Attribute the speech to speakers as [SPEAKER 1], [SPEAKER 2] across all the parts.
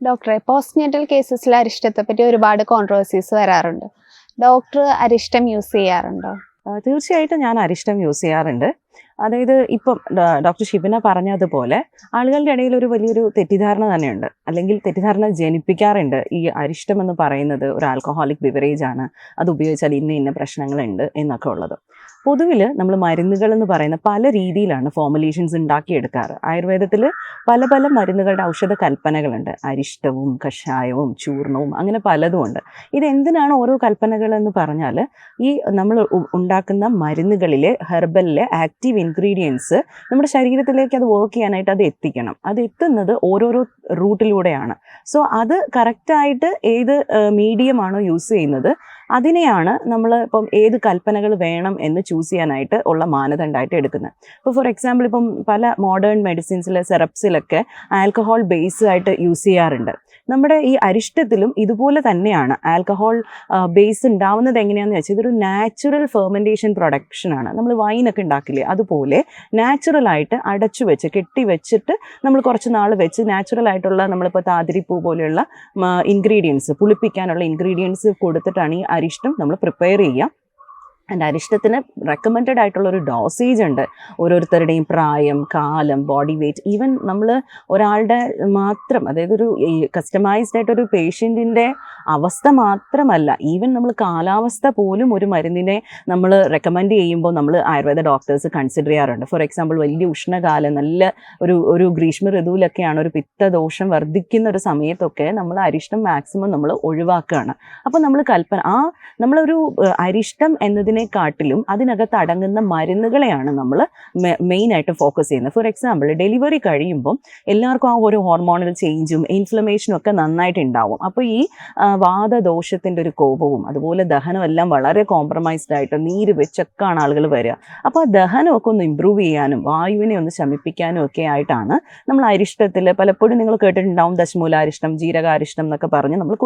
[SPEAKER 1] ഡോക്ടറെ, പോസ്റ്റ്നേറ്റൽ കേസസിൽ അരിഷ്ടത്തെ പറ്റി ഒരുപാട് കോൺട്രവേഴ്സീസ് വരാറുണ്ട്. ഡോക്ടർ അരിഷ്ടം യൂസ് ചെയ്യാറുണ്ടോ?
[SPEAKER 2] തീർച്ചയായിട്ടും ഞാൻ അരിഷ്ടം യൂസ് ചെയ്യാറുണ്ട്. അതായത് ഇപ്പം ഡോക്ടർ ഷിബിന പറഞ്ഞതുപോലെ ആളുകളുടെ ഇടയിൽ ഒരു വലിയൊരു തെറ്റിദ്ധാരണ തന്നെയുണ്ട്, അല്ലെങ്കിൽ തെറ്റിദ്ധാരണ ജനിപ്പിക്കാറുണ്ട്. ഈ അരിഷ്ടം എന്ന് പറയുന്നത് ഒരു ആൽക്കഹോളിക് ബിവറേജ് ആണ്, അത് ഉപയോഗിച്ചാൽ ഇന്ന പ്രശ്നങ്ങളുണ്ട് എന്നൊക്കെ ഉള്ളത്. പൊതുവിൽ നമ്മൾ മരുന്നുകൾ എന്ന് പറയുന്ന പല രീതിയിലാണ് ഫോർമുലേഷൻസ് ഉണ്ടാക്കിയെടുക്കാറ്. ആയുർവേദത്തിൽ പല പല മരുന്നുകളുടെ ഔഷധ കൽപ്പനകളുണ്ട്. അരിഷ്ടവും കഷായവും ചൂർണവും അങ്ങനെ പലതുമുണ്ട്. ഇതെന്തിനാണ് ഓരോ കൽപ്പനകൾ എന്ന് പറഞ്ഞാൽ, ഈ നമ്മൾ ഉണ്ടാക്കുന്ന മരുന്നുകളിലെ ഹെർബലിലെ ആക്റ്റീവ് ഇൻഗ്രീഡിയൻസ് നമ്മുടെ ശരീരത്തിലേക്ക് അത് വർക്ക് ചെയ്യാനായിട്ട് അത് എത്തിക്കണം. അത് എത്തുന്നത് ഓരോരോ റൂട്ടിലൂടെയാണ്. സോ അത് കറക്റ്റായിട്ട് ഏത് മീഡിയമാണോ യൂസ് ചെയ്യുന്നത് അതിനെയാണ് നമ്മൾ ഇപ്പം ഏത് കൽപ്പനകൾ വേണം എന്ന് ചൂസ് ചെയ്യാനായിട്ട് ഉള്ള മാനദണ്ഡമായിട്ട് എടുക്കുന്നത്. ഇപ്പോൾ ഫോർ എക്സാമ്പിൾ, ഇപ്പം പല മോഡേൺ മെഡിസിൻസിലെ സെറപ്സിലൊക്കെ ആൽക്കഹോൾ ബേസ് ആയിട്ട് യൂസ് ചെയ്യാറുണ്ട്. നമ്മുടെ ഈ അരിഷ്ടത്തിലും ഇതുപോലെ തന്നെയാണ്. ആൽക്കഹോൾ ബേസ് ഉണ്ടാവുന്നത് എങ്ങനെയാണെന്ന് വെച്ചാൽ, ഇതൊരു നാച്ചുറൽ ഫെർമെൻറ്റേഷൻ പ്രൊഡക്ഷനാണ്. നമ്മൾ വൈനൊക്കെ ഉണ്ടാക്കില്ലേ, അതുപോലെ നാച്ചുറലായിട്ട് അടച്ചു വെച്ച് കെട്ടി വെച്ചിട്ട് നമ്മൾ കുറച്ച് നാൾ വെച്ച് നാച്ചുറൽ ആയിട്ടുള്ള നമ്മളിപ്പോൾ താതിരിപ്പൂ പോലെയുള്ള ഇൻഗ്രീഡിയൻസ്, പുളിപ്പിക്കാനുള്ള ഇൻഗ്രീഡിയൻസ് കൊടുത്തിട്ടാണ് ഈ അരിഷ്ടം നമ്മൾ പ്രിപ്പയർ ചെയ്യുക. ആൻഡ് അരിഷ്ടത്തിന് റെക്കമെൻഡഡ് ആയിട്ടുള്ളൊരു ഡോസേജ് ഉണ്ട്. ഓരോരുത്തരുടെയും പ്രായം, കാലം, ബോഡി വെയ്റ്റ്, ഈവൻ നമ്മൾ ഒരാളുടെ മാത്രം, അതായത് ഒരു കസ്റ്റമൈസ്ഡ് ആയിട്ടൊരു പേഷ്യൻറ്റിൻ്റെ അവസ്ഥ മാത്രമല്ല, ഈവൻ നമ്മൾ കാലാവസ്ഥ പോലും ഒരു മരുന്നിനെ നമ്മൾ റെക്കമെൻഡ് ചെയ്യുമ്പോൾ നമ്മൾ ആയുർവേദ ഡോക്ടേഴ്സ് കൺസിഡർ ചെയ്യാറുണ്ട്. ഫോർ എക്സാമ്പിൾ, വലിയ ഉഷ്ണകാലം, നല്ല ഒരു ഗ്രീഷ്മ ഋതുവിലൊക്കെയാണ്, ഒരു പിത്തദോഷം വർദ്ധിക്കുന്ന ഒരു സമയത്തൊക്കെ നമ്മൾ അരിഷ്ടം മാക്സിമം നമ്മൾ ഒഴിവാക്കുകയാണ്. അപ്പോൾ നമ്മൾ നമ്മളൊരു അരിഷ്ടം എന്നതിനെക്കാട്ടിലും അതിനകത്ത് അടങ്ങുന്ന മരുന്നുകളെയാണ് നമ്മൾ മെയിനായിട്ട് ഫോക്കസ് ചെയ്യുന്നത്. ഫോർ എക്സാമ്പിൾ, ഡെലിവറി കഴിയുമ്പം എല്ലാവർക്കും ആ ഒരു ഹോർമോണൽ ചേഞ്ചും ഇൻഫ്ലമേഷനും ഒക്കെ നന്നായിട്ട് ഉണ്ടാവും. അപ്പോൾ ഈ വാതദോഷത്തിൻ്റെ ഒരു കോപവും അതുപോലെ ദഹനം എല്ലാം വളരെ കോംപ്രമൈസ്ഡ് ആയിട്ട് നീര് വെച്ചൊക്കെയാണ് ആളുകൾ വരിക. അപ്പോൾ ആ ദഹനമൊക്കെ ഒന്ന് ഇമ്പ്രൂവ് ചെയ്യാനും വായുവിനെ ഒന്ന് ശമിപ്പിക്കാനും ഒക്കെ ആയിട്ടാണ് നമ്മൾ അരിഷ്ടത്തിൽ, പലപ്പോഴും നിങ്ങൾ കേട്ടിട്ടുണ്ടാവും ദശമൂലാരിഷ്ടം, ജീരകാരിഷ്ടം എന്നൊക്കെ പറഞ്ഞ് നമ്മൾ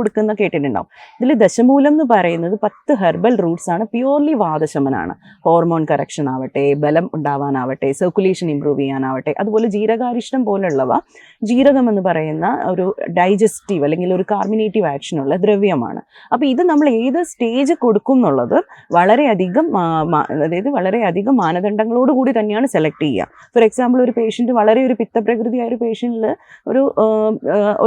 [SPEAKER 2] കേട്ടിട്ടുണ്ടാവും. ഇതിൽ ദശമൂലം എന്ന് പറയുന്നത് 10 ഹെർബൽ റൂട്ട്സ് ആണ്. പ്യൂർലി വാദശമനാണ്. ഹോർമോൺ കറക്ഷൻ ആവട്ടെ, ബലം ഉണ്ടാവാനാവട്ടെ, സർക്കുലേഷൻ ഇമ്പ്രൂവ് ചെയ്യാനാവട്ടെ. അതുപോലെ ജീരകാരിഷ്ടം പോലുള്ളവ, ജീരകം എന്ന് പറയുന്ന ഒരു ഡൈജസ്റ്റീവ് അല്ലെങ്കിൽ ഒരു കാർമിനേറ്റീവ് ആക്ഷനുള്ള ദ്രവ്യമാണ്. അപ്പോൾ ഇത് നമ്മൾ ഏത് സ്റ്റേജ് കൊടുക്കും എന്നുള്ളത് വളരെയധികം മാനദണ്ഡങ്ങളോട് കൂടി തന്നെയാണ് സെലക്ട് ചെയ്യുക. ഫോർ എക്സാമ്പിൾ, ഒരു പേഷ്യൻറ്റ് വളരെ ഒരു പിത്തപ്രകൃതിയായ ഒരു പേഷ്യൻറ്റിൽ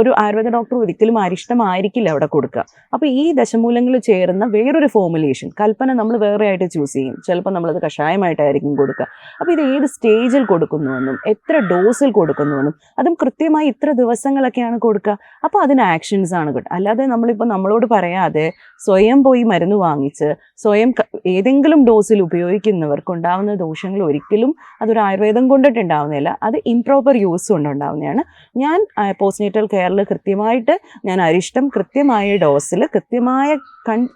[SPEAKER 2] ഒരു ആയുർവേദ ഡോക്ടർ ഒരിക്കലും അരിഷ്ടമായിരിക്കില്ല അവിടെ കൊടുക്കുക. അപ്പോൾ ഈ ദശമൂലങ്ങൾ ചേർന്ന വേറൊരു ഫോർമുലേഷൻ കൽപ്പന നമ്മൾ വേറെ ആയിട്ട് ചൂസ് ചെയ്യും. ചിലപ്പോൾ നമ്മളത് കഷായമായിട്ടായിരിക്കും കൊടുക്കുക. അപ്പോൾ ഇത് ഏത് സ്റ്റേജിൽ കൊടുക്കുന്നുവെന്നും എത്ര ഡോസിൽ കൊടുക്കുന്നുവെന്നും അതും കൃത്യമായി ഇത്ര ദിവസങ്ങളൊക്കെയാണ് കൊടുക്കുക. അപ്പോൾ അതിന് ആക്ഷൻസ് ആണ് കിട്ടുക. അല്ലാതെ നമ്മളിപ്പോൾ നമ്മളോട് പറയാതെ സ്വയം പോയി മരുന്ന് വാങ്ങിച്ച് സ്വയം ഏതെങ്കിലും ഡോസിൽ ഉപയോഗിക്കുന്നവർക്കുണ്ടാവുന്ന ദോഷങ്ങൾ ഒരിക്കലും അതൊരു ആയുർവേദം കൊണ്ടിട്ടുണ്ടാവുന്നതല്ല, അത് ഇംപ്രോപ്പർ യൂസ് കൊണ്ടുണ്ടാവുന്നതാണ്. ഞാൻ പോസ്റ്റ്നേറ്റൽ കെയറിൽ കൃത്യമായിട്ട് ഞാൻ അരിഷ്ടം കൃത്യമായ ഡോസിൽ കൃത്യമായ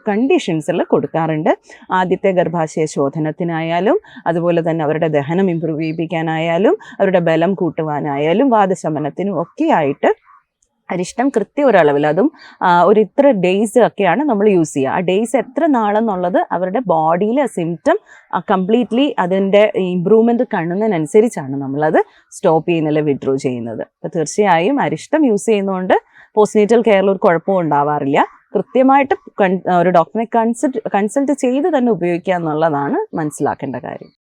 [SPEAKER 2] കണ്ടീഷൻസിൽ കൊടുക്കാറുണ്ട്. ആദ്യത്തെ ഗർഭാശയ ശോധനത്തിനായാലും അതുപോലെ തന്നെ അവരുടെ ദഹനം ഇമ്പ്രൂവ് ചെയ്യിപ്പിക്കാനായാലും അവരുടെ ബലം കൂട്ടുവാനായാലും വാദശമനത്തിനും ഒക്കെ ആയിട്ട് അരിഷ്ടം കൃത്യ ഒരളവിൽ, അതും ഒരു ഇത്ര ഡേയ്സ് ഒക്കെയാണ് നമ്മൾ യൂസ് ചെയ്യുക. ആ ഡേയ്സ് എത്ര നാളെന്നുള്ളത് അവരുടെ ബോഡിയിലെ സിംറ്റം കംപ്ലീറ്റ്ലി അതിൻ്റെ ഇമ്പ്രൂവ്മെൻറ്റ് കാണുന്നതിനനുസരിച്ചാണ് നമ്മളത് സ്റ്റോപ്പ് ചെയ്യുന്നില്ല, വിഡ്രോ ചെയ്യുന്നത്. അപ്പോൾ തീർച്ചയായും അരിഷ്ടം യൂസ് ചെയ്യുന്നതുകൊണ്ട് പോസ്റ്റ്നേറ്റൽ കെയറിൽ ഒരു കുഴപ്പവും ഉണ്ടാവാറില്ല. കൃത്യമായിട്ട് ഒരു ഡോക്ടറെ കൺസൾട്ട് ചെയ്ത് തന്നെ ഉപയോഗിക്കുക എന്നുള്ളതാണ് മനസ്സിലാക്കേണ്ട കാര്യം.